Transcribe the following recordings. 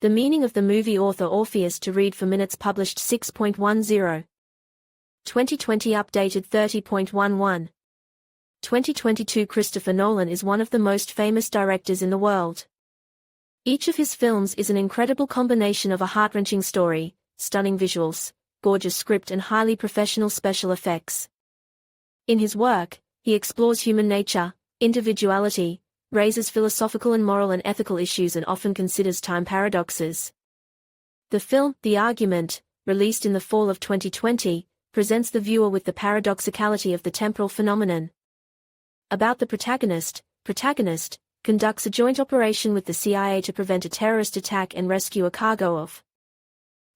The meaning of the movie author Orpheus to read for minutes published 6.10. 2020 updated 30.11. 2022 Christopher Nolan is one of the most famous directors in the world. Each of his films is an incredible combination of a heart-wrenching story, stunning visuals, gorgeous script and highly professional special effects. In his work, he explores human nature, individuality, raises philosophical and moral and ethical issues and often considers time paradoxes. The film, The Argument, released in the fall of 2020, presents the viewer with the paradoxicality of the temporal phenomenon. About the protagonist conducts a joint operation with the CIA to prevent a terrorist attack and rescue a cargo of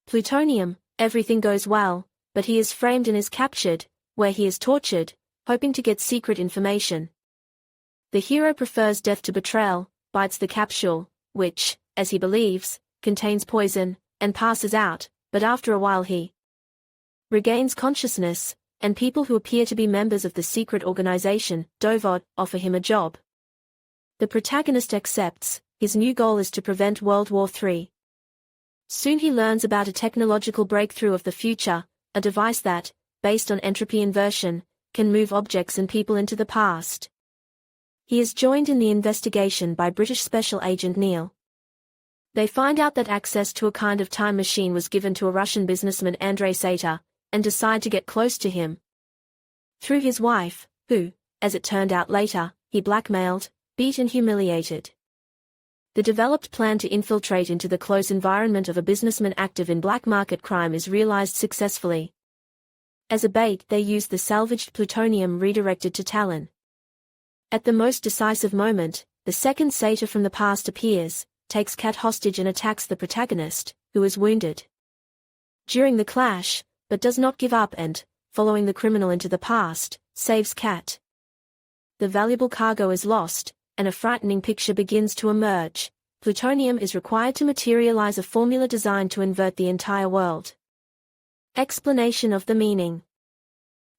plutonium. Everything goes well, but he is framed and is captured, where he is tortured, hoping to get secret information. The hero prefers death to betrayal, bites the capsule, which, as he believes, contains poison, and passes out, but after a while he regains consciousness, and people who appear to be members of the secret organization, Dovod, offer him a job. The protagonist accepts. His new goal is to prevent World War III. Soon he learns about a technological breakthrough of the future, a device that, based on entropy inversion, can move objects and people into the past. He is joined in the investigation by British Special Agent Neil. They find out that access to a kind of time machine was given to a Russian businessman Andrei Sater, and decide to get close to him. Through his wife, who, as it turned out later, he blackmailed, beat and humiliated. The developed plan to infiltrate into the close environment of a businessman active in black market crime is realized successfully. As a bait, they use the salvaged plutonium redirected to Talon. At the most decisive moment, the second Sater from the past appears, takes Kat hostage and attacks the protagonist, who is wounded during the clash, but does not give up and, following the criminal into the past, saves Kat. The valuable cargo is lost, and a frightening picture begins to emerge. Plutonium is required to materialize a formula designed to invert the entire world. Explanation of the meaning.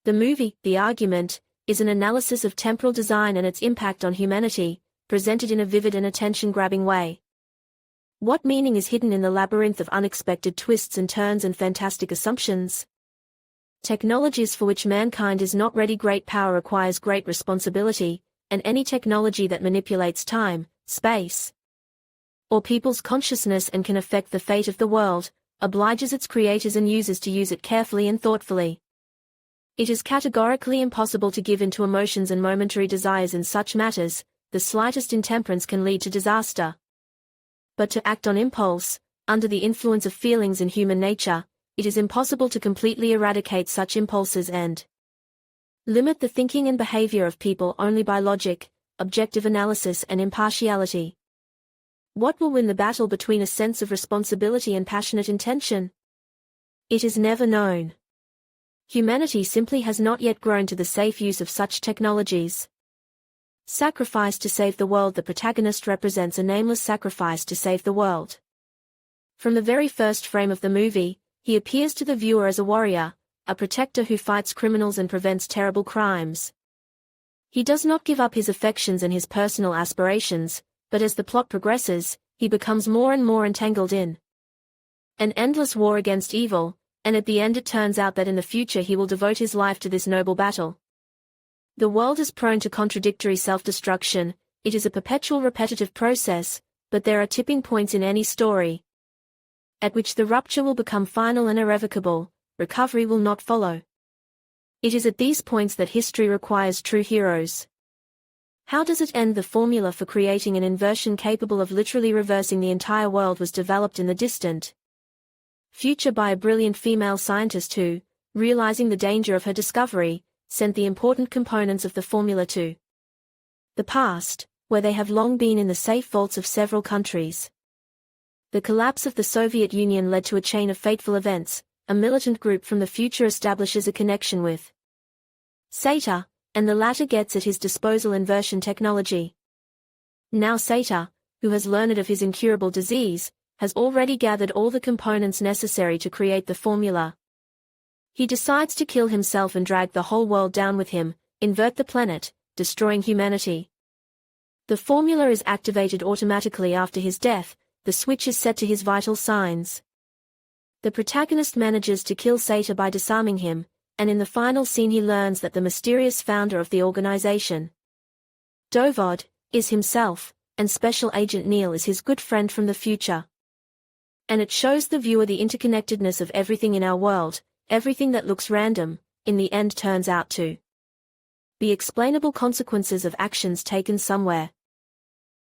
The movie, The Argument, is an analysis of temporal design and its impact on humanity, presented in a vivid and attention-grabbing way. What meaning is hidden in the labyrinth of unexpected twists and turns and fantastic assumptions? Technologies for which mankind is not ready. Great power requires great responsibility, and any technology that manipulates time, space, or people's consciousness and can affect the fate of the world, obliges its creators and users to use it carefully and thoughtfully. It is categorically impossible to give in to emotions and momentary desires in such matters. The slightest intemperance can lead to disaster. But to act on impulse, under the influence of feelings in human nature, it is impossible to completely eradicate such impulses and limit the thinking and behavior of people only by logic, objective analysis and impartiality. What will win the battle between a sense of responsibility and passionate intention? It is never known. Humanity simply has not yet grown to the safe use of such technologies. Sacrifice to save the world. The protagonist represents a nameless sacrifice to save the world. From the very first frame of the movie, he appears to the viewer as a warrior, a protector who fights criminals and prevents terrible crimes. He does not give up his affections and his personal aspirations, but as the plot progresses, he becomes more and more entangled in an endless war against evil, and at the end it turns out that in the future he will devote his life to this noble battle. The world is prone to contradictory self-destruction. It is a perpetual repetitive process, but there are tipping points in any story at which the rupture will become final and irrevocable. Recovery will not follow. It is at these points that history requires true heroes. How does it end? The formula for creating an inversion capable of literally reversing the entire world was developed in the distant future by a brilliant female scientist who, realizing the danger of her discovery, sent the important components of the formula to the past, where they have long been in the safe vaults of several countries. The collapse of the Soviet Union led to a chain of fateful events. A militant group from the future establishes a connection with Sater, and the latter gets at his disposal inversion technology. Now Sater, who has learned of his incurable disease, has already gathered all the components necessary to create the formula. He decides to kill himself and drag the whole world down with him, invert the planet, destroying humanity. The formula is activated automatically after his death, the switch is set to his vital signs. The protagonist manages to kill Sator by disarming him, and in the final scene he learns that the mysterious founder of the organization, Dovod, is himself, and Special Agent Neil is his good friend from the future. And it shows the viewer the interconnectedness of everything in our world. Everything that looks random, in the end turns out to be explainable consequences of actions taken somewhere.